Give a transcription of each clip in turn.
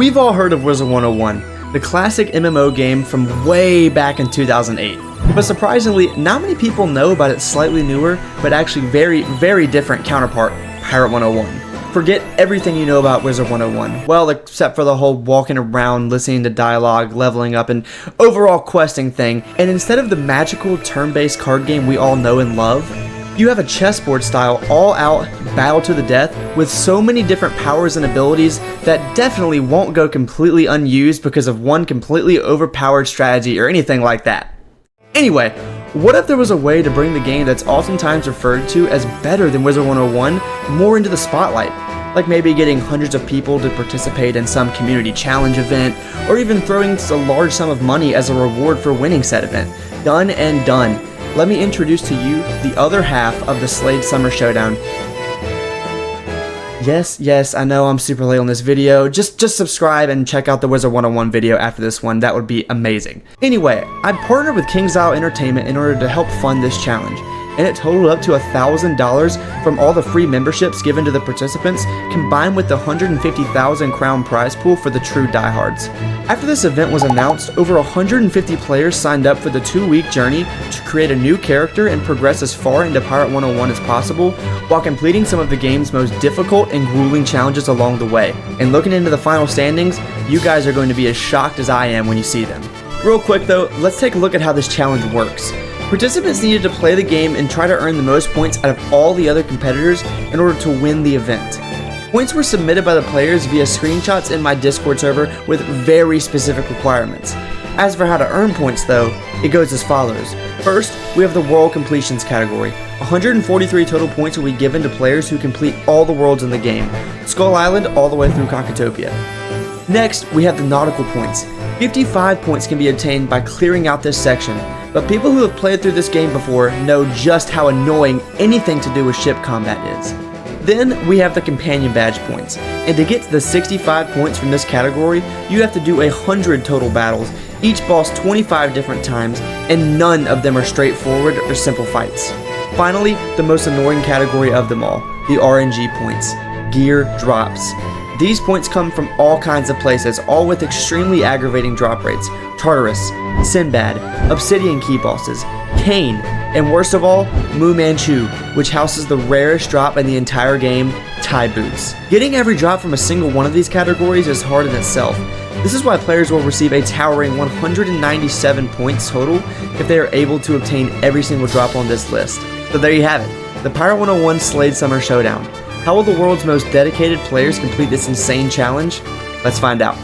We've all heard of Wizard 101, the classic MMO game from way back in 2008. But surprisingly, not many people know about its slightly newer, but actually very different counterpart, Pirate 101. Forget everything you know about Wizard 101, well, except for the whole walking around, listening to dialogue, leveling up, and overall questing thing, and instead of the magical turn-based card game we all know and love, you have a chessboard style all-out battle to the death with so many different powers and abilities that definitely won't go completely unused because of one completely overpowered strategy or anything like that. Anyway, what if there was a way to bring the game that's oftentimes referred to as better than Wizard 101 more into the spotlight? Like maybe getting hundreds of people to participate in some community challenge event, or even throwing a large sum of money as a reward for winning said event. Done and done. Let me introduce to you the other half of the Slade Summer Showdown. Yes, I know I'm super late on this video. Just subscribe and check out the Wizard 101 video after this one. That would be amazing. Anyway, I partnered with Kingsisle Entertainment in order to help fund this challenge, and it totaled up to $1,000 from all the free memberships given to the participants, combined with the 150,000 crown prize pool for the true diehards. After this event was announced, over 150 players signed up for the 2-week journey to create a new character and progress as far into Pirate 101 as possible, while completing some of the game's most difficult and grueling challenges along the way. And looking into the final standings, you guys are going to be as shocked as I am when you see them. Real quick though, let's take a look at how this challenge works. Participants needed to play the game and try to earn the most points out of all the other competitors in order to win the event. Points were submitted by the players via screenshots in my Discord server with very specific requirements. As for how to earn points though, it goes as follows. First, we have the World Completions category. 143 total points will be given to players who complete all the worlds in the game, Skull Island all the way through Cockatopia. Next, we have the Nautical points. 55 points can be obtained by clearing out this section, but people who have played through this game before know just how annoying anything to do with ship combat is. Then we have the Companion Badge points, and to get to the 65 points from this category, you have to do 100 total battles, each boss 25 different times, and none of them are straightforward or simple fights. Finally, the most annoying category of them all, the RNG points, gear drops. These points come from all kinds of places, all with extremely aggravating drop rates. Tartarus, Sinbad, Obsidian key bosses, Kane, and worst of all, Mu Manchu, which houses the rarest drop in the entire game, Thai boots. Getting every drop from a single one of these categories is hard in itself. This is why players will receive a towering 197 points total if they are able to obtain every single drop on this list. So there you have it, the Pirate 101 Slade Summer Showdown. How will the world's most dedicated players complete this insane challenge? Let's find out.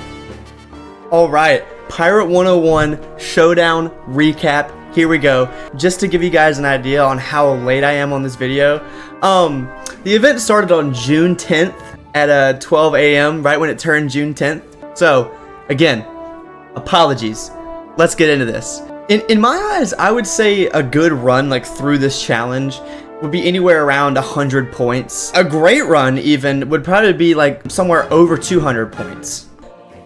Alright, Pirate 101 Showdown Recap. Here we go. Just to give you guys an idea on how late I am on this video. The event started on June 10th at 12 a.m. right when it turned June 10th. So, again, apologies. Let's get into this. In my eyes, I would say a good run through this challenge would be anywhere around 100 points. A great run even would probably be somewhere over 200 points.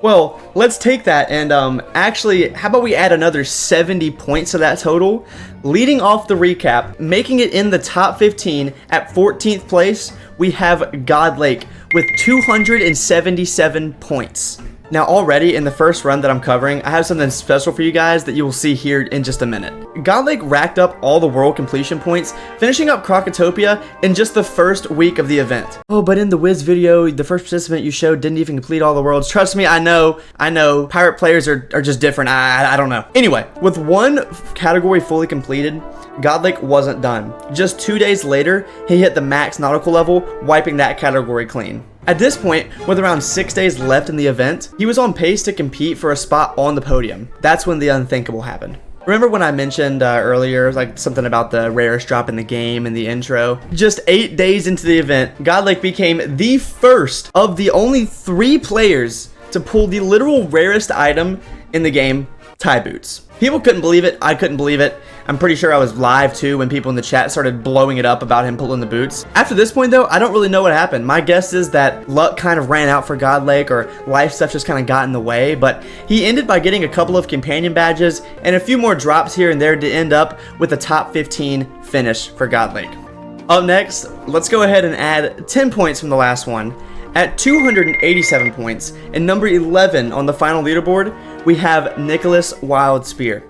Well, let's take that and actually, how about we add another 70 points to that total? Leading off the recap, making it in the top 15 at 14th place, we have Godlake with 277 points. Now already in the first run that I'm covering, I have something special for you guys that you will see here in just a minute. Godlake racked up all the world completion points, finishing up Cockatopia in just the first week of the event. Oh, but in the Wiz video, the first participant you showed didn't even complete all the worlds. Trust me, I know. Pirate players are just different. I don't know. Anyway, with one category fully completed, Godlake wasn't done. Just 2 days later, he hit the max nautical level, wiping that category clean. At this point, with around 6 days left in the event, he was on pace to compete for a spot on the podium. That's when the unthinkable happened. Remember when I mentioned earlier, something about the rarest drop in the game in the intro? Just 8 days into the event, Godlake became the first of the only 3 players to pull the literal rarest item in the game, Thai boots. People couldn't believe it. I couldn't believe it. I'm pretty sure I was live too when people in the chat started blowing it up about him pulling the boots. After this point though, I don't really know what happened. My guess is that luck kind of ran out for Godlake, or life stuff just kind of got in the way, but he ended by getting a couple of companion badges and a few more drops here and there to end up with a top 15 finish for Godlake. Up next, let's go ahead and add 10 points from the last one. At 287 points, and number 11 on the final leaderboard, we have Nicholas Wild Spear.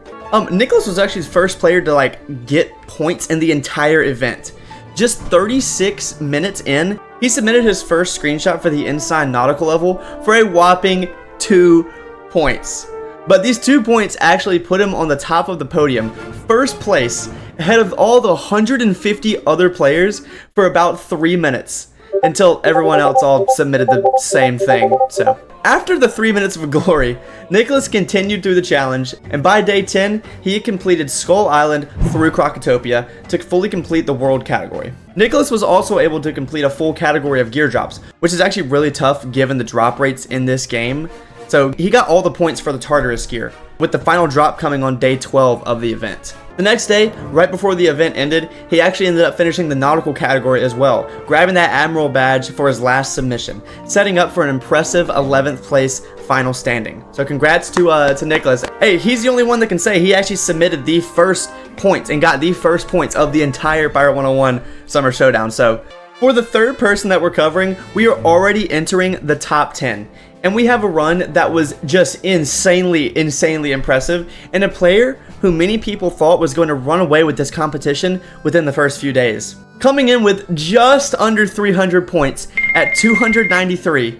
Nicholas was actually the first player to like get points in the entire event. Just 36 minutes in, he submitted his first screenshot for the Inside Nautical level for a whopping 2 points. But these 2 points actually put him on the top of the podium, first place, ahead of all the 150 other players for about 3 minutes, until everyone else all submitted the same thing. So after the 3 minutes of glory, Nicholas continued through the challenge, and by day 10, he had completed Skull Island through Crocotopia to fully complete the world category. Nicholas was also able to complete a full category of gear drops, which is actually really tough given the drop rates in this game. So he got all the points for the Tartarus gear, with the final drop coming on day 12 of the event. The next day, right before the event ended, he actually ended up finishing the nautical category as well, grabbing that Admiral badge for his last submission, setting up for an impressive 11th place final standing. So congrats to Nicholas. Hey, he's the only one that can say he actually submitted the first points and got the first points of the entire Pirate 101 Summer Showdown. So for the third person that we're covering, we are already entering the top 10. And we have a run that was just insanely impressive, and a player who many people thought was going to run away with this competition within the first few days. Coming in with just under 300 points at 293,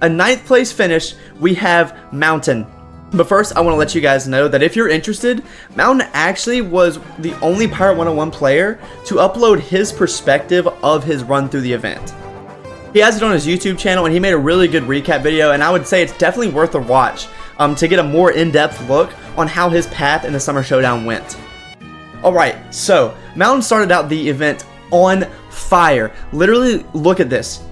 a 9th place finish, we have Mountain. But first, I want to let you guys know that if you're interested, Mountain actually was the only Pirate 101 player to upload his perspective of his run through the event. He has it on his YouTube channel, and he made a really good recap video, and I would say it's definitely worth a watch to get a more in-depth look on how his path in the Summer Showdown went. Alright, so Mountain started out the event on fire. Literally, look at this.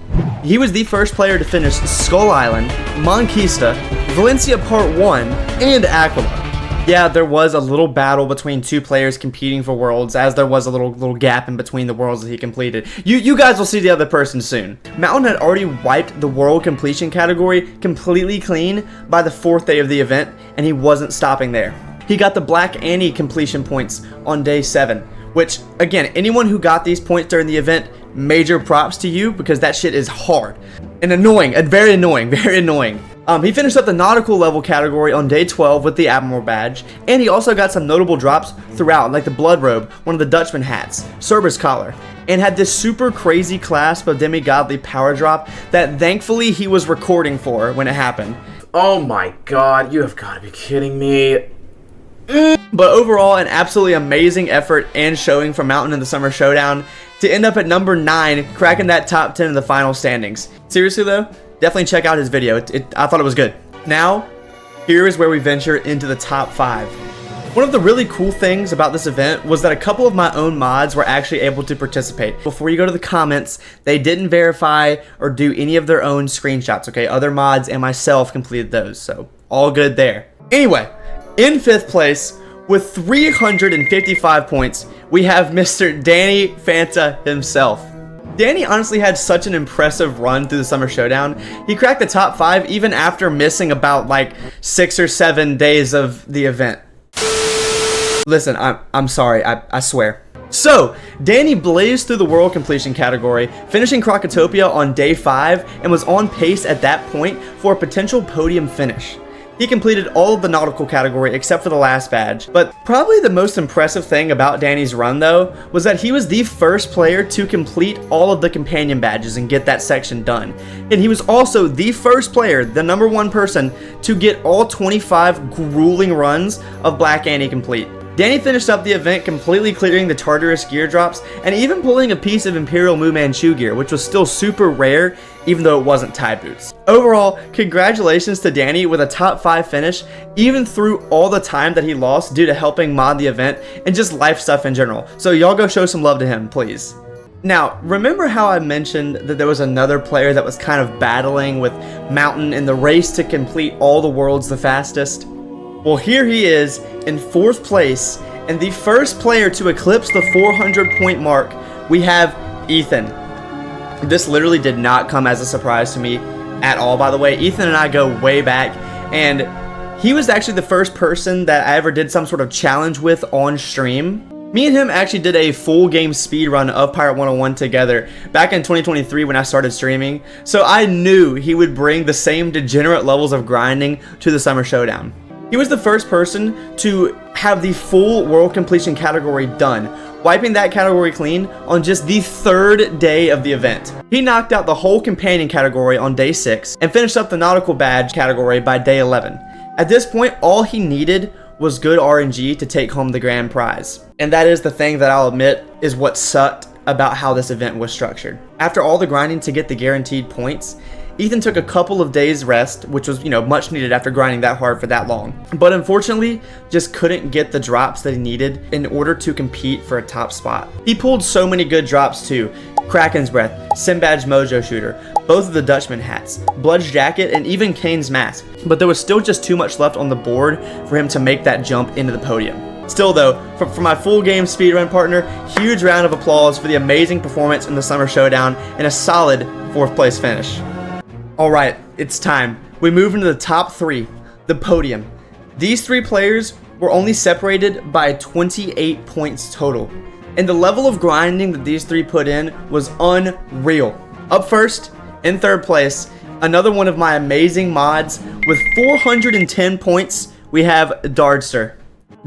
He was the first player to finish Skull Island, Monquista, Valencia Part 1, and Aquila. Yeah, there was a little battle between 2 players competing for worlds, as there was a little gap in between the worlds that he completed. You guys will see the other person soon. Mountain had already wiped the world completion category completely clean by the 4th day of the event, and he wasn't stopping there. He got the Black Annie completion points on day 7, which, again, anyone who got these points during the event, major props to you, because that shit is hard and annoying, and very annoying. He finished up the nautical level category on day 12 with the Admiral badge, and he also got some notable drops throughout, like the Blood Robe, one of the Dutchman hats, Cerberus collar, and had this super crazy clasp of Demi-Godly power drop that thankfully he was recording for when it happened. Oh my god, you have got to be kidding me. But overall, an absolutely amazing effort and showing from Mountain in the Summer Showdown to end up at number 9, cracking that top 10 in the final standings. Seriously though, definitely check out his video. I thought it was good. Now, here is where we venture into the top 5. One of the really cool things about this event was that a couple of my own mods were actually able to participate. Before you go to the comments, they didn't verify or do any of their own screenshots, okay? Other mods and myself completed those, so all good there. Anyway, in 5th place, with 355 points, we have Mr. Danny Fanta himself. Danny honestly had such an impressive run through the Summer Showdown. He cracked the top 5 even after missing about like 6 or 7 days of the event. Listen, I'm sorry, I swear. So, Danny blazed through the world completion category, finishing Crocotopia on day 5, and was on pace at that point for a potential podium finish. He completed all of the nautical category except for the last badge, but probably the most impressive thing about Danny's run though was that he was the first player to complete all of the companion badges and get that section done. And he was also the first player, the number 1 person, to get all 25 grueling runs of Black Annie complete. Danny finished up the event completely clearing the Tartarus gear drops and even pulling a piece of Imperial Mu Manchu gear, which was still super rare even though it wasn't tie boots. Overall, congratulations to Danny with a top 5 finish, even through all the time that he lost due to helping mod the event and just life stuff in general. So y'all go show some love to him, please. Now, remember how I mentioned that there was another player that was kind of battling with Mountain in the race to complete all the worlds the fastest? Well, here he is in 4th place, and the first player to eclipse the 400 point mark, we have Ethan. This literally did not come as a surprise to me at all, by the way. Ethan and I go way back, and he was actually the first person that I ever did some sort of challenge with on stream. Me and him actually did a full game speed run of Pirate 101 together back in 2023 when I started streaming, so I knew he would bring the same degenerate levels of grinding to the Summer Showdown. He was the first person to have the full world completion category done, wiping that category clean on just the 3rd day of the event. He knocked out the whole companion category on day 6 and finished up the nautical badge category by day 11. At this point, all he needed was good RNG to take home the grand prize. And that is the thing that I'll admit is what sucked about how this event was structured. After all the grinding to get the guaranteed points, Ethan took a couple of days rest, which was, much needed after grinding that hard for that long. But unfortunately, just couldn't get the drops that he needed in order to compete for a top spot. He pulled so many good drops too. Kraken's Breath, Sinbad's Mojo Shooter, both of the Dutchman hats, Blood's Jacket, and even Kane's Mask. But there was still just too much left on the board for him to make that jump into the podium. Still though, for my full game speedrun partner, huge round of applause for the amazing performance in the Summer Showdown and a solid 4th place finish. Alright, it's time. We move into the top 3, the podium. These 3 players were only separated by 28 points total, and the level of grinding that these 3 put in was unreal. Up first, in 3rd place, another one of my amazing mods with 410 points, we have Dardster.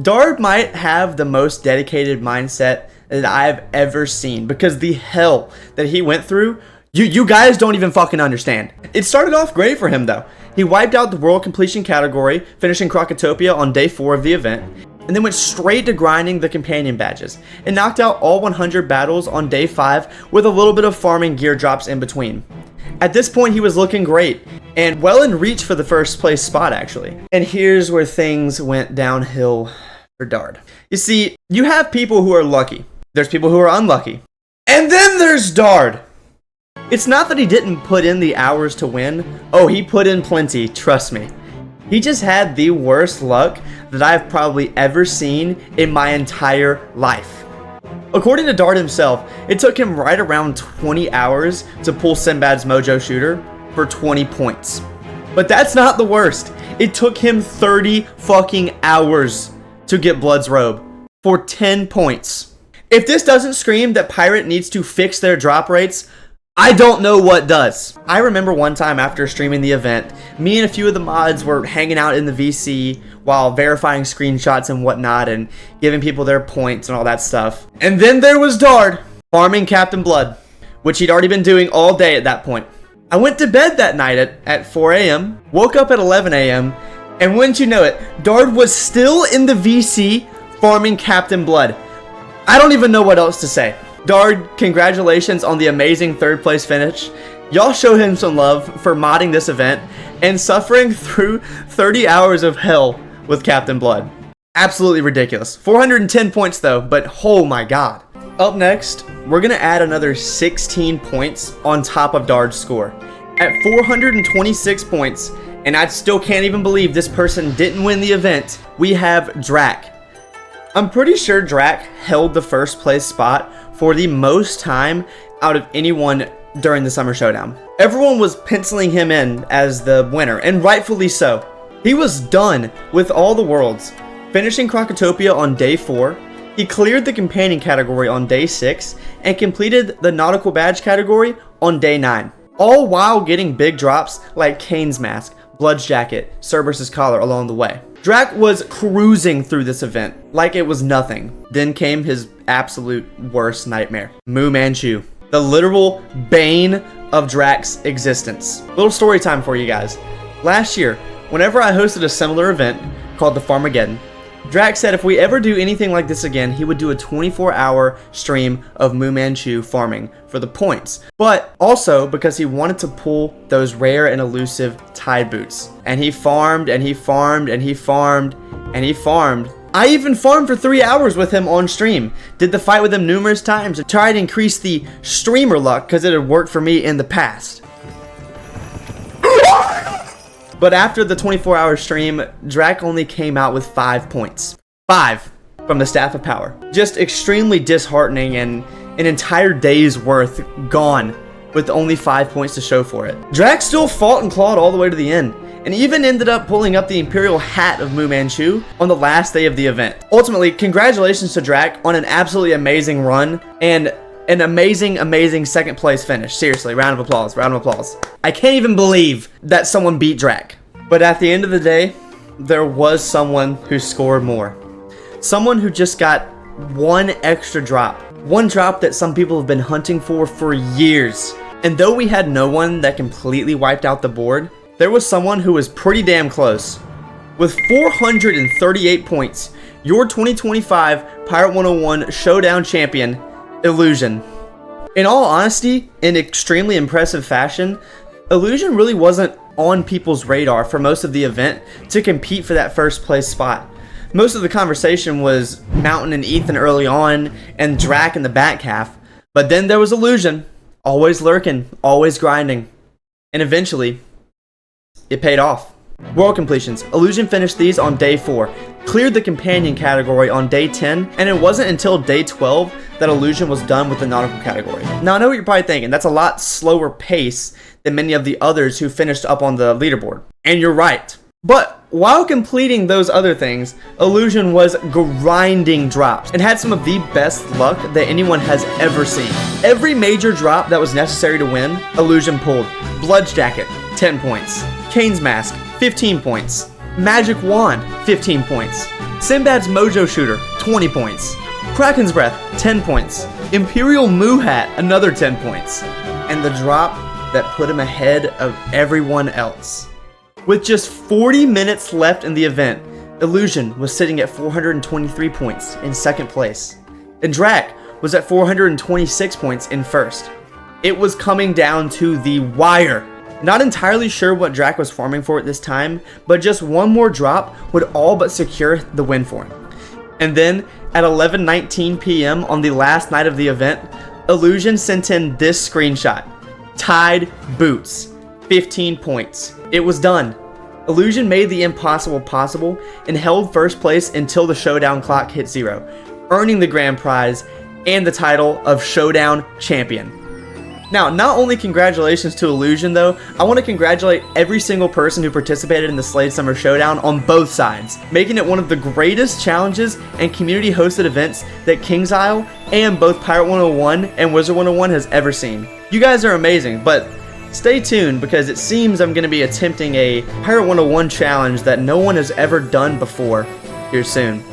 Dard might have the most dedicated mindset that I've ever seen, because the hell that he went through, you guys don't even fucking understand. It started off great for him though. He wiped out the world completion category, finishing Krokotopia on day 4 of the event, and then went straight to grinding the companion badges, and knocked out all 100 battles on day 5 with a little bit of farming gear drops in between. At this point he was looking great, and well in reach for the 1st place spot actually. And here's where things went downhill for Dard. You see, you have people who are lucky, there's people who are unlucky, and then there's Dard. It's not that he didn't put in the hours to win. Oh, he put in plenty, trust me. He just had the worst luck that I've probably ever seen in my entire life. According to Dard himself, it took him right around 20 hours to pull Sinbad's Mojo Shooter for 20 points. But that's not the worst. It took him 30 fucking hours to get Blood's Robe for 10 points. If this doesn't scream that Pirate needs to fix their drop rates, I don't know what does. I remember one time after streaming the event, me and a few of the mods were hanging out in the VC while verifying screenshots and whatnot and giving people their points and all that stuff. And then there was Dard farming Captain Blood, which he'd already been doing all day at that point. I went to bed that night at 4 a.m., woke up at 11 a.m., and wouldn't you know it, Dard was still in the VC farming Captain Blood. I don't even know what else to say. Dard, congratulations on the amazing 3rd place finish. Y'all show him some love for modding this event and suffering through 30 hours of hell with Captain Blood. Absolutely ridiculous. 410 points though, but oh my god. Up next, we're gonna add another 16 points on top of Dard's score. At 426 points, and I still can't even believe this person didn't win the event, we have Drac. I'm pretty sure Drac held the 1st place spot for the most time out of anyone during the Summer Showdown. Everyone was penciling him in as the winner, and rightfully so. He was done with all the worlds. Finishing Krokotopia on day 4, he cleared the companion category on day 6, and completed the nautical badge category on day 9. All while getting big drops like Kane's Mask, Blood's Jacket, Cerberus's Collar along the way. Drac was cruising through this event like it was nothing. Then came his absolute worst nightmare. Moo Manchu, the literal bane of Drac's existence. Little story time for you guys. Last year, whenever I hosted a similar event called the Farmageddon, Drac said if we ever do anything like this again, he would do a 24-hour stream of Moo Manchu farming for the points, but also because he wanted to pull those rare and elusive tide boots. And he farmed, and he farmed, and he farmed, and he farmed. I even farmed for 3 hours with him on stream. Did the fight with him numerous times to try to increase the streamer luck because it had worked for me in the past. But after the 24-hour stream, Drac only came out with 5 points. 5 from the Staff of Power. Just extremely disheartening, and an entire day's worth gone with only 5 points to show for it. Drac still fought and clawed all the way to the end, and even ended up pulling up the Imperial hat of Mu Manchu on the last day of the event. Ultimately, congratulations to Drac on an absolutely amazing run and an amazing second place finish. Seriously, round of applause, round of applause. I can't even believe that someone beat Drac. But at the end of the day, there was someone who scored more. Someone who just got one extra drop. One drop that some people have been hunting for years. And though we had no one that completely wiped out the board, there was someone who was pretty damn close. With 438 points, your 2025 Pirate 101 Showdown champion, Illusion. In all honesty, in extremely impressive fashion, Illusion really wasn't on people's radar for most of the event to compete for that first place spot. Most of the conversation was Mountain and Ethan early on and Drac in the back half, but then there was Illusion, always lurking, always grinding, and eventually it paid off. World completions. Illusion finished these on day 4, cleared the companion category on day 10, and it wasn't until day 12 that Illusion was done with the nautical category. Now I know what you're probably thinking, that's a lot slower pace than many of the others who finished up on the leaderboard. And you're right. But while completing those other things, Illusion was grinding drops and had some of the best luck that anyone has ever seen. Every major drop that was necessary to win, Illusion pulled. Blood's Jacket, 10 points. Kane's Mask, 15 points. Magic Wand, 15 points. Sinbad's Mojo Shooter, 20 points. Kraken's Breath, 10 points. Imperial Moo Hat, another 10 points. And the drop that put him ahead of everyone else. With just 40 minutes left in the event, Illusion was sitting at 423 points in second place, and Drac was at 426 points in first. It was coming down to the wire. Not entirely sure what Drac was farming for at this time, but just one more drop would all but secure the win for him. And then, at 11:19 p.m. on the last night of the event, Illusion sent in this screenshot. Tied boots. 15 points. It was done. Illusion made the impossible possible and held first place until the showdown clock hit 0, earning the grand prize and the title of Showdown Champion. Now, not only congratulations to Illusion though, I want to congratulate every single person who participated in the Slade Summer Showdown on both sides, making it one of the greatest challenges and community hosted events that Kingsisle and both Pirate 101 and Wizard 101 has ever seen. You guys are amazing, but stay tuned because it seems I'm going to be attempting a Pirate 101 challenge that no one has ever done before here soon.